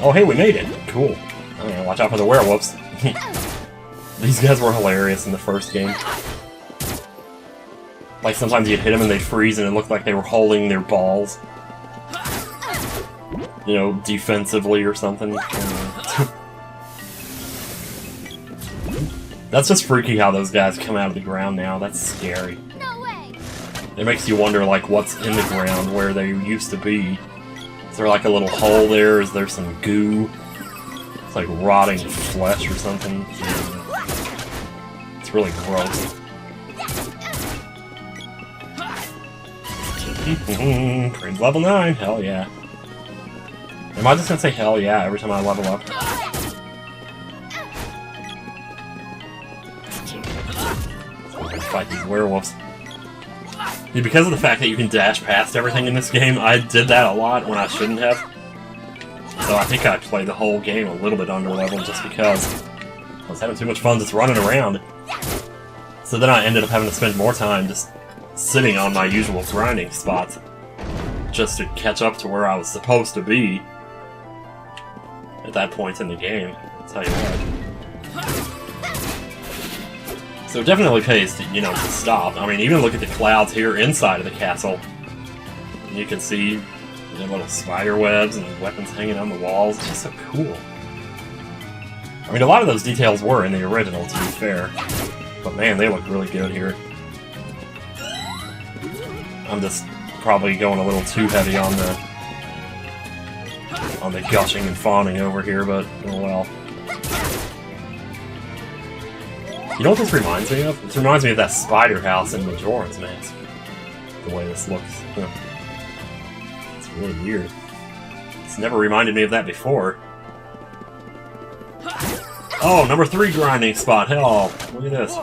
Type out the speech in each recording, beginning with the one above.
Oh, hey, we made it! Cool. Oh, yeah, watch out for the werewolves. These guys were hilarious in the first game. Like, sometimes you'd hit them and they'd freeze and it looked like they were holding their balls. You know, defensively or something. That's just freaky how those guys come out of the ground now. That's scary. No way. It makes you wonder, like, what's in the ground where they used to be. Is there, like, a little hole there? Is there some goo? It's like rotting flesh or something. It's really gross. Crane's level 9! Hell yeah. Am I just gonna say hell yeah every time I level up? Fight these werewolves. Yeah, because of the fact that you can dash past everything in this game, I did that a lot when I shouldn't have. So I think I played the whole game a little bit under-leveled just because I was having too much fun just running around. So then I ended up having to spend more time just sitting on my usual grinding spots just to catch up to where I was supposed to be at that point in the game. I'll tell you what. So it definitely pays to, you know, to stop. I mean, even look at the clouds here inside of the castle. You can see the little spider webs and weapons hanging on the walls. It's just so cool. I mean, a lot of those details were in the original, to be fair. But man, they look really good here. I'm just probably going a little too heavy on the gushing and fawning over here, but oh well. You know what this reminds me of? This reminds me of that spider house in Majora's Mask. The way this looks. It's really weird. It's never reminded me of that before. Oh, number 3 grinding spot. Hell, look at this.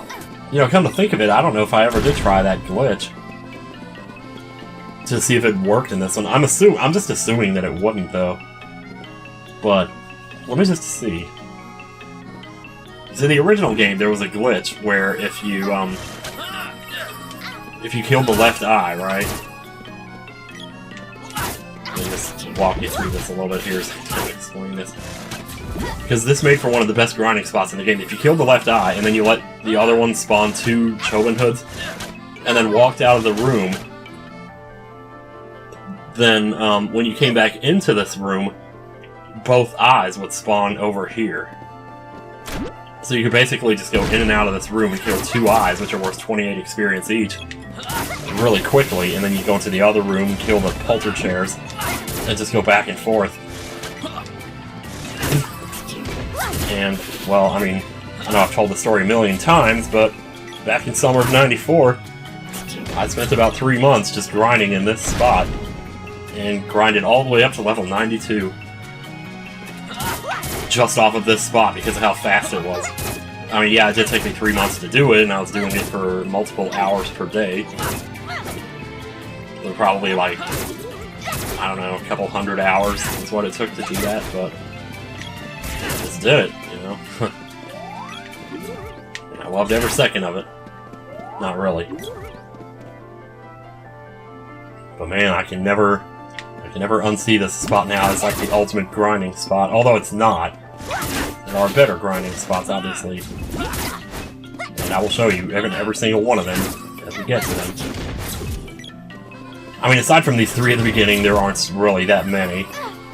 You know, come to think of it, I don't know if I ever did try that glitch to see if it worked in this one. I'm just assuming that it wouldn't, though. But let me just see. So in the original game, there was a glitch where if you killed the left eye, right? Let me just walk you through this a little bit here so I can explain this. Because this made for one of the best grinding spots in the game. If you killed the left eye, and then you let the other one spawn 2 Choban Hoods, and then walked out of the room, then when you came back into this room, both eyes would spawn over here. So you could basically just go in and out of this room and kill 2 eyes, which are worth 28 experience each, really quickly, and then you go into the other room and kill the polter chairs, and just go back and forth. And, well, I mean, I know I've told the story a million times, but back in summer of '94, I spent about 3 months just grinding in this spot, and grinded all the way up to level 92. Just off of this spot because of how fast it was. I mean, yeah, it did take me 3 months to do it, and I was doing it for multiple hours per day. So probably like, I don't know, a couple hundred hours is what it took to do that, but I just did it, you know? And I loved every second of it. Not really. But man, I can never unsee this spot now as like the ultimate grinding spot, although it's not. There are better grinding spots, obviously. And I will show you every single one of them as we get to them. I mean, aside from these 3 at the beginning, there aren't really that many.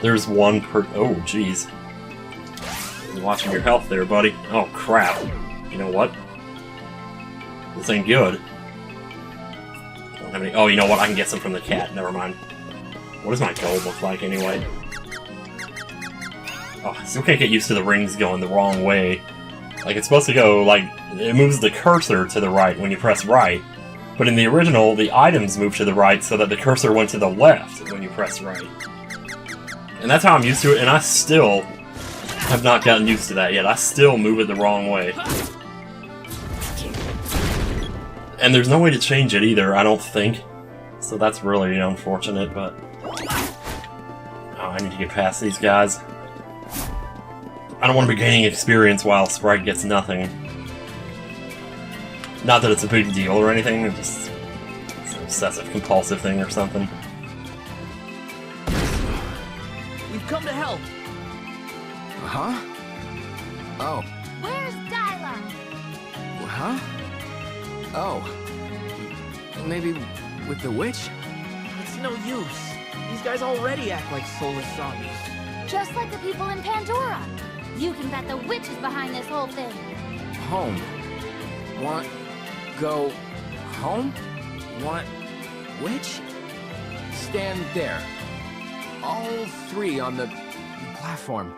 There's one per... Oh, jeez. You're watching your health there, buddy. Oh, crap. You know what? This ain't good. Don't have any... Oh, you know what? I can get some from the cat. Never mind. What does my gold look like, anyway? Oh, I still can't get used to the rings going the wrong way. Like, it's supposed to go, like, it moves the cursor to the right when you press right. But in the original, the items move to the right so that the cursor went to the left when you press right. And that's how I'm used to it, and I still have not gotten used to that yet. I still move it the wrong way. And there's no way to change it either, I don't think. So that's really unfortunate, but... Oh, I need to get past these guys. I don't want to be gaining experience while Sprite gets nothing. Not that it's a big deal or anything, it's just it's an obsessive compulsive thing or something. We've come to help. Huh? Oh. Where's Dyla? Huh? Oh. Maybe with the witch? It's no use. These guys already act like soulless zombies. Just like the people in Pandora. You can bet the witch is behind this whole thing. Home. Want... go... home? Want... witch? Stand there. All three on the platform.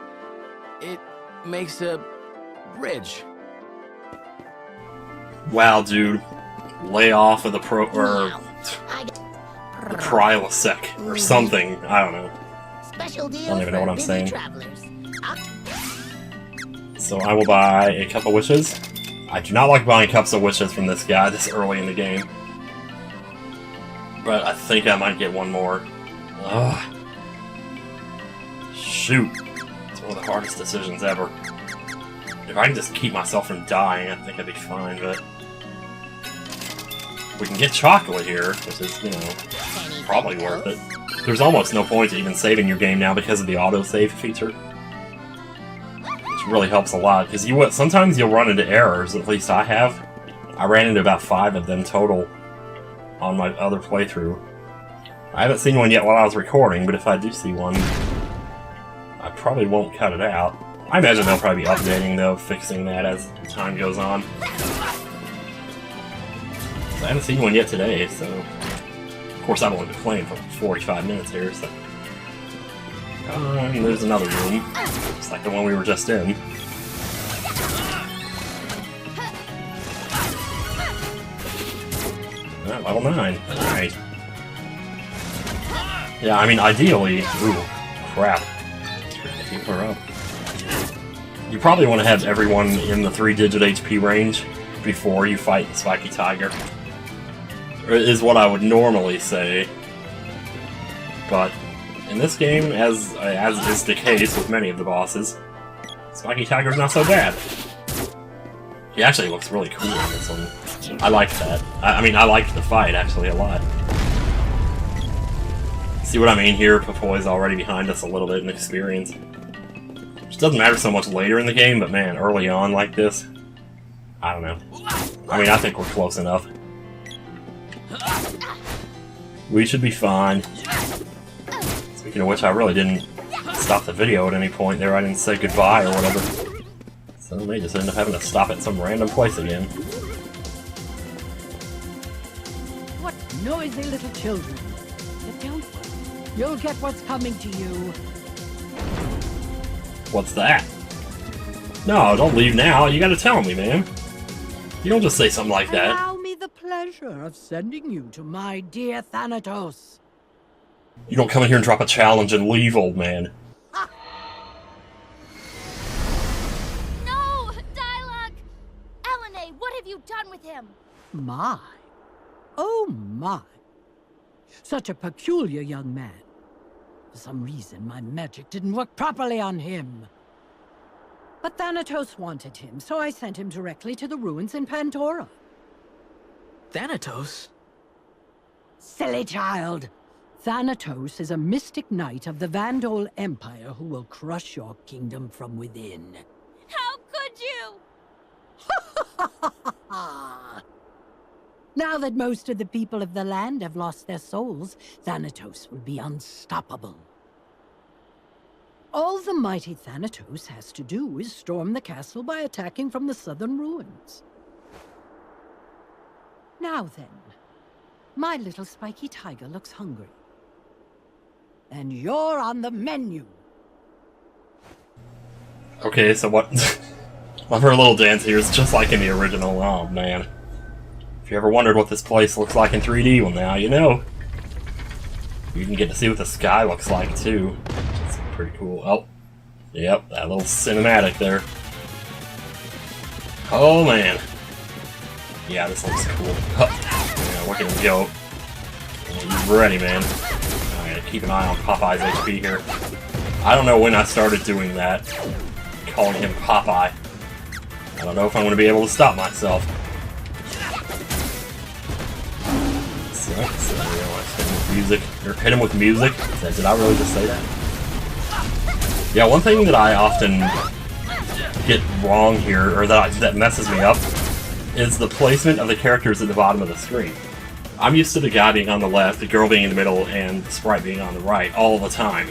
It makes a bridge. Wow, dude. Lay off of the the Prilosec or something. I don't know. Special deal I don't even know what I'm saying. Travelers. So I will buy a cup of wishes. I do not like buying cups of wishes from this guy this early in the game. But I think I might get one more. Ugh. Shoot. It's one of the hardest decisions ever. If I can just keep myself from dying, I think I'd be fine, but... we can get chocolate here, which is, you know, probably worth it. There's almost no point to even saving your game now because of the autosave feature. Which really helps a lot, because sometimes you'll run into errors, at least I have. I ran into about 5 of them total on my other playthrough. I haven't seen one yet while I was recording, but if I do see one, I probably won't cut it out. I imagine they'll probably be updating, though, fixing that as time goes on. I haven't seen one yet today, so... of course, I've only been playing for 45 minutes here, so... and there's another room. It's like the one we were just in. Level 9. Alright. Yeah, I mean, ideally... ooh, crap. Keep her up. You probably want to have everyone in the 3-digit HP range before you fight the Spiky Tiger. Is what I would normally say. But in this game, as is the case with many of the bosses, Spiky Tiger's not so bad. He actually looks really cool in this one. I liked that. I mean, I liked the fight, actually, a lot. See what I mean here? Papoy's already behind us a little bit in experience. Which doesn't matter so much later in the game, but man, early on like this, I don't know. I mean, I think we're close enough. We should be fine. Speaking of which, I really didn't stop the video at any point there. I didn't say goodbye or whatever. So I may just end up having to stop at some random place again. What noisy little children. But don't worry. You'll get what's coming to you. What's that? No, don't leave now. You gotta tell me, man. You don't just say something like that. Allow me the pleasure of sending you to my dear Thanatos. You don't come in here and drop a challenge and leave, old man. No! Dialogue! Elinee, what have you done with him? My. Oh my. Such a peculiar young man. For some reason, my magic didn't work properly on him. But Thanatos wanted him, so I sent him directly to the ruins in Pandora. Thanatos? Silly child! Thanatos is a mystic knight of the Vandal Empire who will crush your kingdom from within. How could you? Now that most of the people of the land have lost their souls, Thanatos will be unstoppable. All the mighty Thanatos has to do is storm the castle by attacking from the southern ruins. Now then, my little Spiky Tiger looks hungry. And you're on the menu. Okay, so what? Love her little dance here is just like in the original. Oh man. If you ever wondered what this place looks like in 3D, well now you know. You even get to see what the sky looks like too. It's pretty cool. Oh, yep, that little cinematic there. Oh man. Yeah, this looks cool. Oh, yeah, look at him go. He's ready, man. I gotta keep an eye on Popeye's HP here. I don't know when I started doing that, calling him Popeye. I don't know if I'm going to be able to stop myself. So I hit him with music. Or hit him with music? Did I really just say that? Yeah, one thing that I often get wrong here, or that messes me up, is the placement of the characters at the bottom of the screen. I'm used to the guy being on the left, the girl being in the middle, and the sprite being on the right all the time.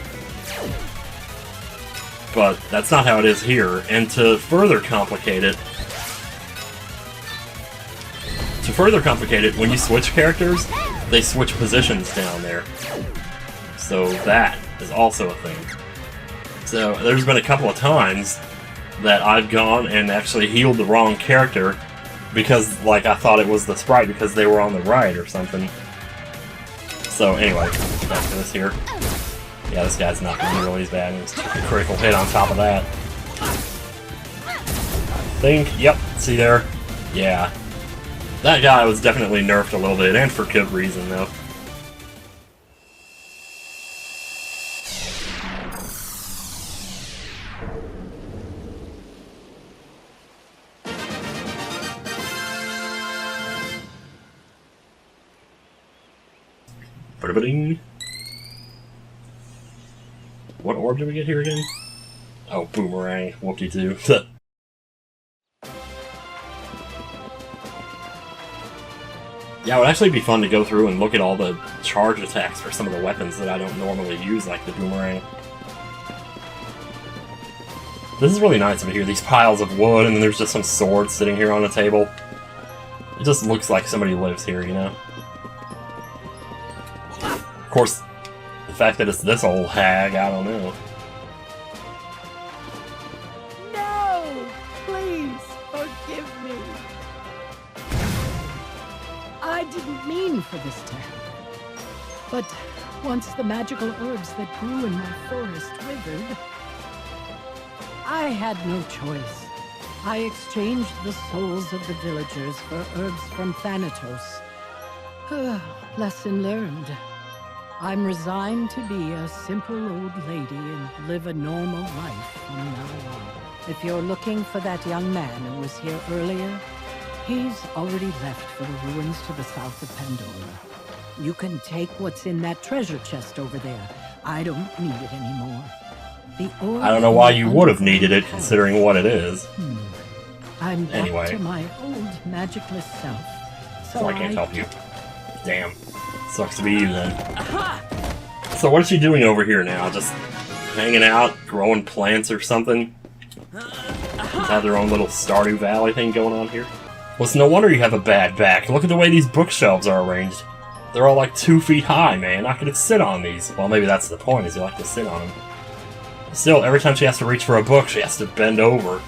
But that's not how it is here, and to further complicate it, when you switch characters, they switch positions down there. So that is also a thing. So there's been a couple of times that I've gone and actually healed the wrong character because, like, I thought it was the sprite because they were on the right or something. So anyway, back to this here. Yeah, this guy's not doing really as bad. He was a critical hit on top of that. I think, yep, see there? Yeah. That guy was definitely nerfed a little bit, and for good reason, though. Ba-da-ba-ding. What orb did we get here again? Oh, boomerang. Whoop-de-doo. Yeah, it would actually be fun to go through and look at all the charge attacks for some of the weapons that I don't normally use, like the boomerang. This is really nice over here, these piles of wood, and then there's just some swords sitting here on the table. It just looks like somebody lives here, you know? Of course, the fact that it's this old hag, I don't know. No! Please, forgive me. I didn't mean for this to happen. But once the magical herbs that grew in my forest withered, I had no choice. I exchanged the souls of the villagers for herbs from Thanatos. Lesson learned. I'm resigned to be a simple old lady and live a normal life from now on. If you're looking for that young man who was here earlier, he's already left for the ruins to the south of Pandora. You can take what's in that treasure chest over there. I don't need it anymore. I don't know why you would have needed it, considering what it is. I'm back Anyway. to my old magicless self. So I can't help you. Damn. Sucks to be you then. So what is she doing over here now? Just hanging out, growing plants or something? Have their own little Stardew Valley thing going on here? Well, it's no wonder you have a bad back. Look at the way these bookshelves are arranged. They're all like 2 feet high, man. I could sit on these. Well, maybe that's the point, is you like to sit on them. Still, every time she has to reach for a book, she has to bend over.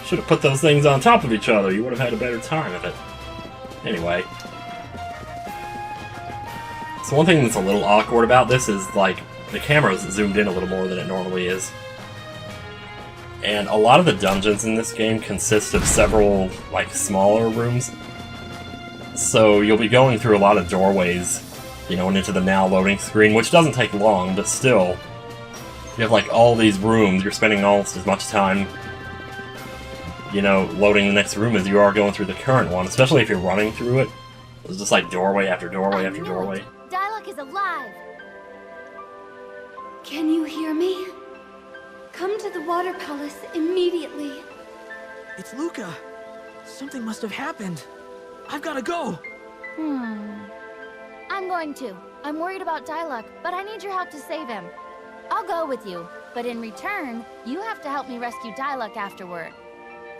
Should have put those things on top of each other. You would have had a better time of it. Anyway. So one thing that's a little awkward about this is, like, the camera's zoomed in a little more than it normally is. And a lot of the dungeons in this game consist of several, like, smaller rooms. So you'll be going through a lot of doorways, you know, and into the now loading screen, which doesn't take long, but still. You have, like, all these rooms, you're spending almost as much time, you know, loading the next room as you are going through the current one, especially if you're running through it. It's just like doorway after doorway after doorway. Dialogue is alive. Can you hear me? Come to the water palace immediately. It's Luca. Something must have happened. I've gotta go. I'm going to. I'm worried about Dialogue, but I need your help to save him. I'll go with you, but in return, you have to help me rescue Dialogue afterward.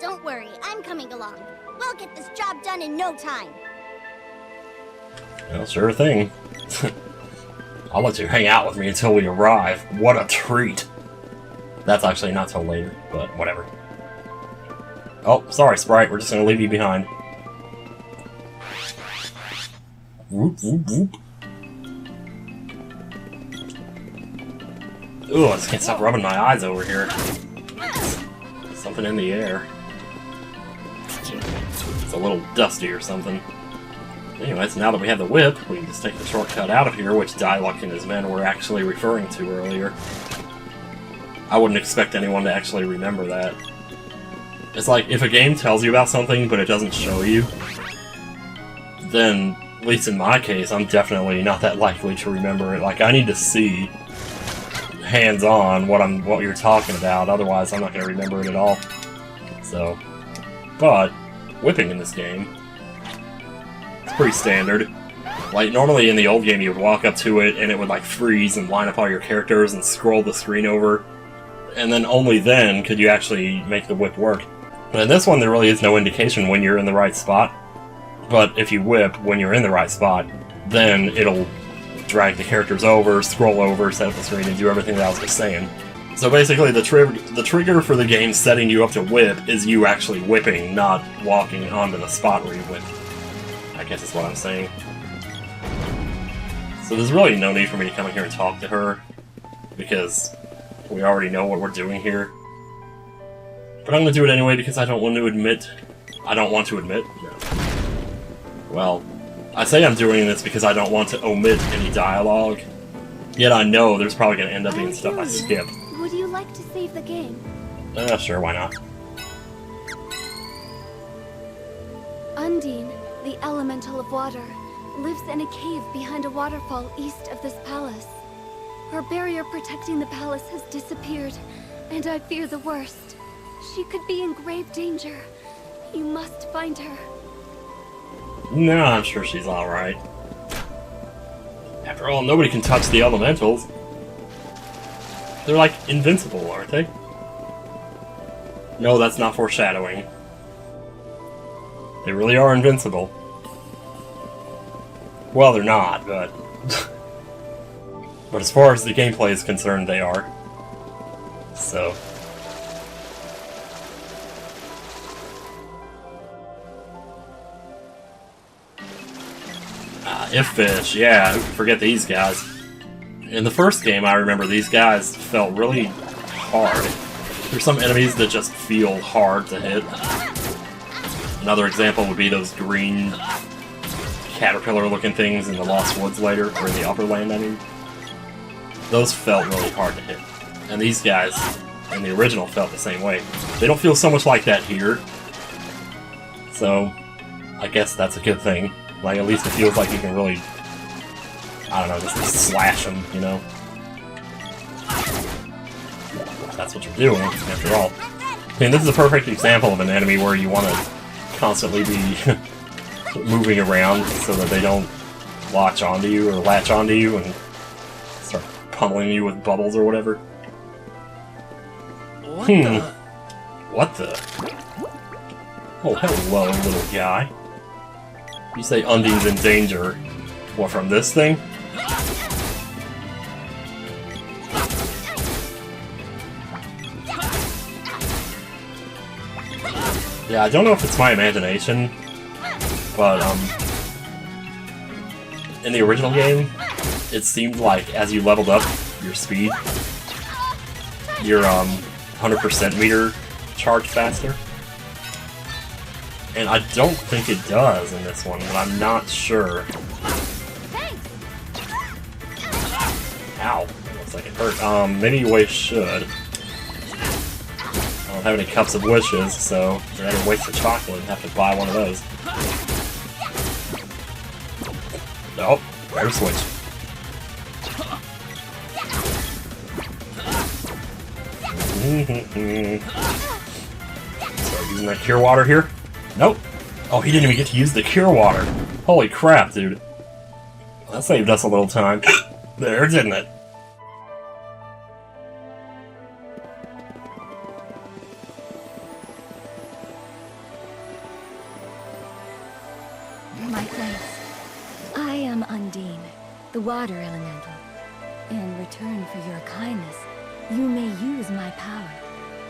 Don't worry, I'm coming along. We'll get this job done in no time. Well, sure thing. I'll let you hang out with me until we arrive. What a treat. That's actually not till later, but whatever. Oh, sorry, Sprite. We're just gonna leave you behind. Whoop, whoop, whoop. Ooh, I just can't stop rubbing my eyes over here. Something in the air. It's a little dusty or something. Anyways, now that we have the whip, we can just take the shortcut out of here, which Dialogue and his men were actually referring to earlier. I wouldn't expect anyone to actually remember that. It's like, if a game tells you about something, but it doesn't show you, then, at least in my case, I'm definitely not that likely to remember it. Like, I need to see hands-on what you're talking about. Otherwise, I'm not gonna remember it at all. So, but whipping in this game, it's pretty standard. Like, normally in the old game, you would walk up to it, and it would, like, freeze and line up all your characters and scroll the screen over. And then only then could you actually make the whip work. But in this one, there really is no indication when you're in the right spot. But if you whip when you're in the right spot, then it'll drag the characters over, scroll over, set up the screen, and do everything that I was just saying. So basically, the trigger for the game setting you up to whip is you actually whipping, not walking onto the spot where you whip. I guess is what I'm saying. So there's really no need for me to come in here and talk to her, because we already know what we're doing here. But I'm gonna do it anyway because I don't want to admit... No. Well, I say I'm doing this because I don't want to omit any dialogue. Yet I know there's probably gonna end up being stuff I skip. Would you like to save the game? Sure, why not? Undine, the elemental of water, lives in a cave behind a waterfall east of this palace. Her barrier protecting the palace has disappeared, and I fear the worst. She could be in grave danger. You must find her. No, I'm sure she's alright. After all, nobody can touch the elementals. They're like invincible, aren't they? No, that's not foreshadowing. They really are invincible. Well, they're not, but... but as far as the gameplay is concerned, they are. So... If fish, yeah, forget these guys. In the first game, I remember these guys felt really hard. There's some enemies that just feel hard to hit. Another example would be those green caterpillar-looking things in the Lost Woods later, or in the Upper Land, I mean. Those felt really hard to hit. And these guys, in the original, felt the same way. They don't feel so much like that here. So, I guess that's a good thing. Like, at least it feels like you can really, I don't know, just slash them, you know? That's what you're doing, after all. I mean, this is a perfect example of an enemy where you want to constantly be moving around so that they don't latch onto you and start pummeling you with bubbles or whatever. What the? Oh, hello, little guy. You say Undine's in danger. What, from this thing? Yeah, I don't know if it's my imagination, but, in the original game, it seemed like as you leveled up your speed, your, 100% meter charged faster. And I don't think it does in this one, but I'm not sure. Ow. Looks like it hurt. Maybe we should. I don't have any cups of wishes, so I'd rather waste the chocolate and have to buy one of those. Nope. Better switch. So using that cure water here? Nope. Oh, he didn't even get to use the cure water. Holy crap, dude. That saved us a little time. There, didn't it? My thanks. I am Undine, the water elemental. In return for your kindness, you may use my power.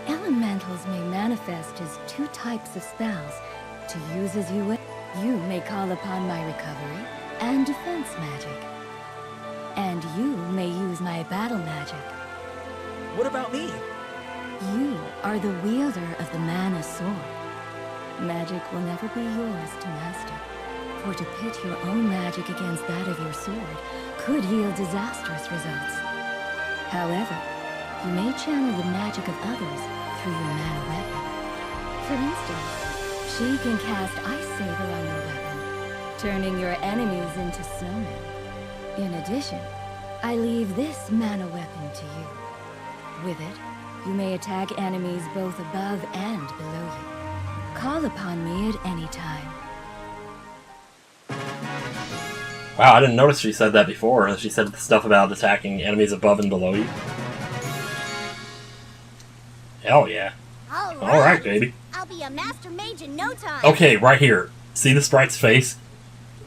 Elementals may manifest as two types of spells, to use as you will. You may call upon my recovery and defense magic. And you may use my battle magic. What about me? You are the wielder of the mana sword. Magic will never be yours to master. For to pit your own magic against that of your sword could yield disastrous results. However, you may channel the magic of others through your mana weapon. For instance, she can cast Ice Saber on your weapon, turning your enemies into snowmen. In addition, I leave this mana weapon to you. With it, you may attack enemies both above and below you. Call upon me at any time. Wow, I didn't notice she said that before. She said stuff about attacking enemies above and below you. Hell yeah. Alright, baby. I'll be a master mage in no time. Okay, right here. See the sprite's face?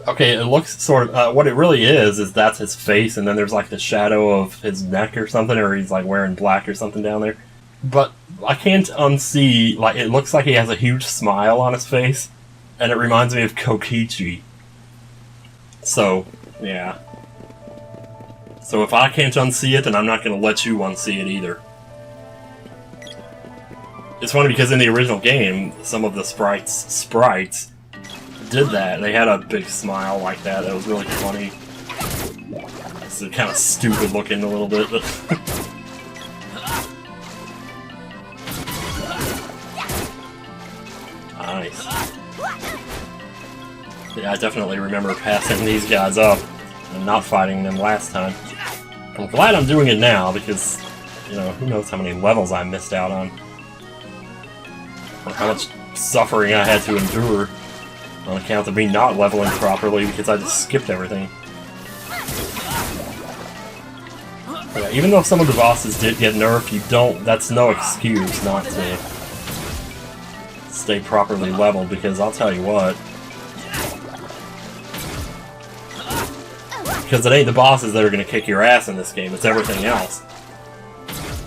Okay, it looks sort of... what it really is that's his face, and then there's like the shadow of his neck or something, or he's like wearing black or something down there. But I can't unsee... like, it looks like he has a huge smile on his face, and it reminds me of Kokichi. So, yeah. So if I can't unsee it, then I'm not going to let you unsee it either. It's funny because in the original game, some of the sprites did that. They had a big smile like that. That was really funny. It's kind of stupid looking a little bit, but... Nice. Yeah, I definitely remember passing these guys up and not fighting them last time. I'm glad I'm doing it now because, you know, who knows how many levels I missed out on. Or how much suffering I had to endure on account of me not leveling properly because I just skipped everything. Yeah, even though some of the bosses did get nerfed, that's no excuse not to stay properly leveled, because I'll tell you what. Because it ain't the bosses that are going to kick your ass in this game, it's everything else.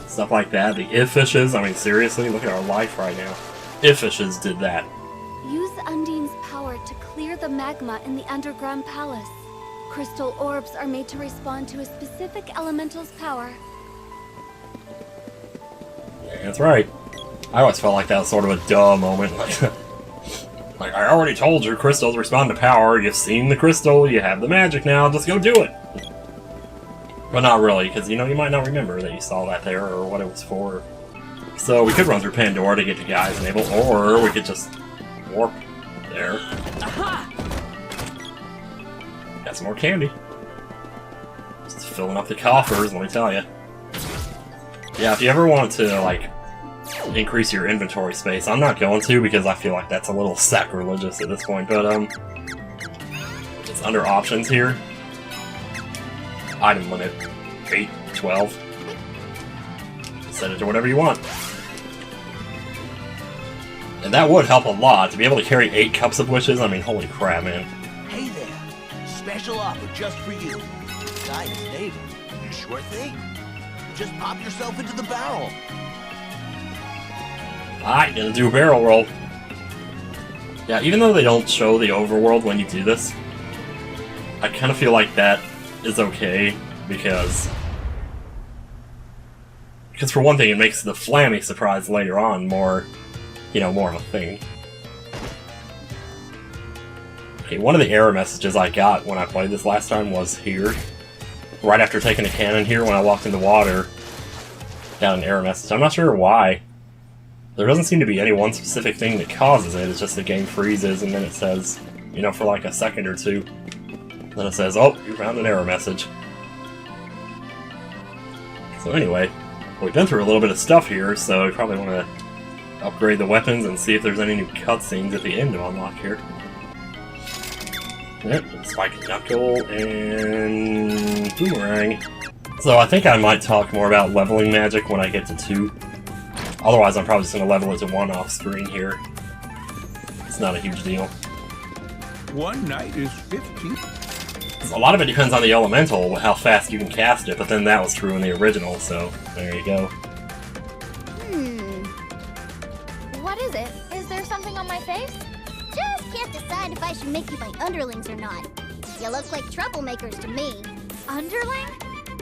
Stuff like that, the if-fishes, I mean seriously, look at our life right now. If-fishes did that. Use Undine's power to clear the magma in the underground palace. Crystal orbs are made to respond to a specific elemental's power. Yeah, that's right. I always felt like that was sort of a duh moment. Like, I already told you, crystals respond to power, you've seen the crystal, you have the magic now, just go do it! But not really, because, you know, you might not remember that you saw that there, or what it was for. So, we could run through Pandora to get to Guy's Enable, or we could just warp there. Got some more candy. Just filling up the coffers, let me tell you. Yeah, if you ever want to, like, increase your inventory space. I'm not going to because I feel like that's a little sacrilegious at this point, but it's under options here. Item limit 8, 12. Set it to whatever you want. And that would help a lot to be able to carry 8 cups of wishes. I mean, holy crap, man. Hey there, special offer just for you. Guy is neighbor. Sure thing. Just pop yourself into the barrel. Alright, gonna do a barrel roll. Yeah, even though they don't show the overworld when you do this, I kind of feel like that is okay, because for one thing, it makes the Flammy surprise later on more, you know, more of a thing. Okay, one of the error messages I got when I played this last time was here. Right after taking a cannon here, when I walked in the water, got an error message. I'm not sure why. There doesn't seem to be any one specific thing that causes it, it's just the game freezes and then it says, you know, for like a second or two. Then it says, oh, you found an error message. So anyway, we've been through a little bit of stuff here, so we probably want to upgrade the weapons and see if there's any new cutscenes at the end to unlock here. Yep, Spiky Knuckle and Boomerang. So I think I might talk more about leveling magic when I get to 2. Otherwise, I'm probably just going to level it to 1 off screen here. It's not a huge deal. One night is 15. A lot of it depends on the elemental, how fast you can cast it, but then that was true in the original, so there you go. What is it? Is there something on my face? Just can't decide if I should make you my underlings or not. You look like troublemakers to me. Underling?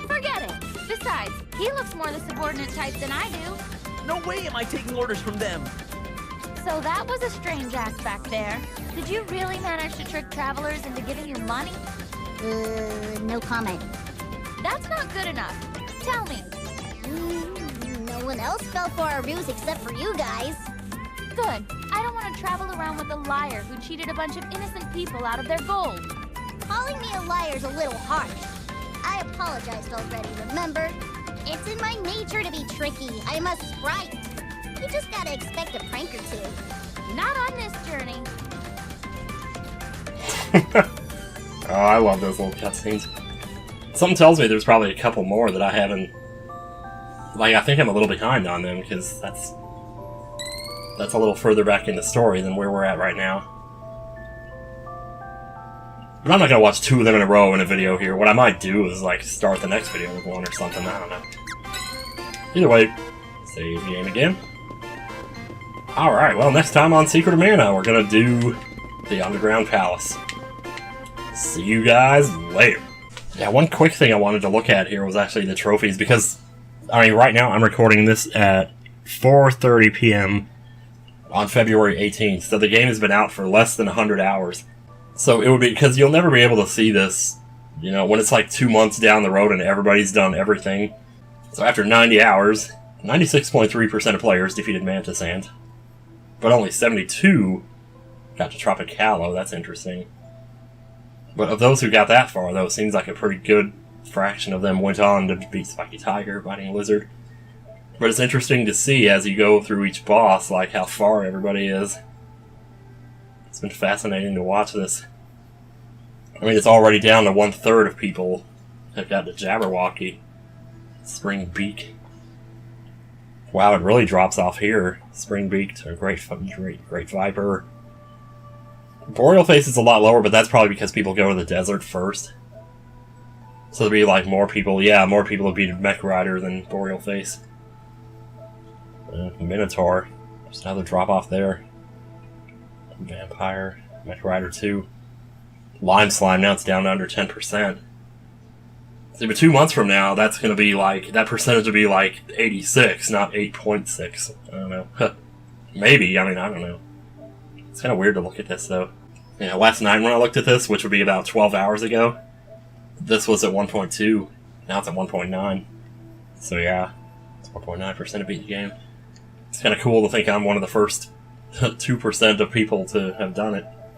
Forget it. Besides, he looks more the subordinate type than I do. No way am I taking orders from them. So that was a strange act back there. Did you really manage to trick travelers into giving you money? No comment. That's not good enough. Tell me. No one else fell for our ruse except for you guys. Good. I don't want to travel around with a liar who cheated a bunch of innocent people out of their gold. Calling me a liar's a little harsh. I apologized already, remember? It's in my nature to be tricky. I'm a sprite. You just gotta expect a prank or two. Not on this journey. Oh, I love those little cutscenes. Something tells me there's probably a couple more that I haven't... Like, I think I'm a little behind on them, because that's a little further back in the story than where we're at right now. But I'm not gonna watch 2 of them in a row in a video here. What I might do is, like, start the next video with 1 or something, I don't know. Either way, save the game again. Alright, well, next time on Secret of Mana, we're gonna do the Underground Palace. See you guys later. Yeah, one quick thing I wanted to look at here was actually the trophies, because, I mean, right now I'm recording this at 4:30 p.m. on February 18th, so the game has been out for less than 100 hours. So it would be, because you'll never be able to see this, you know, when it's like 2 months down the road and everybody's done everything. So after 90 hours, 96.3% of players defeated Mantis Ant, but only 72 got to Tropicalo. That's interesting. But of those who got that far, though, it seems like a pretty good fraction of them went on to beat Spiky Tiger, Biting Lizard. But it's interesting to see as you go through each boss, like how far everybody is. It's been fascinating to watch this. I mean, it's already down to 1/3 of people have got the Jabberwocky. Spring Beak. Wow, it really drops off here. Spring Beak to Great Viper. Boreal Face is a lot lower, but that's probably because people go to the desert first. So there'd be like more people, yeah, more people would beat Mech Rider than Boreal Face. Minotaur. There's another drop off there. Vampire. Mech Rider 2. Lime Slime, now it's down to under 10%. See, but 2 months from now, that's going to be like, that percentage will be like 86, not 8.6. I don't know. Maybe, I mean, I don't know. It's kind of weird to look at this, though. You know, last night when I looked at this, which would be about 12 hours ago, this was at 1.2. Now it's at 1.9. So yeah, it's 1.9% to beat the game. It's kind of cool to think I'm one of the first 2% of people to have done it.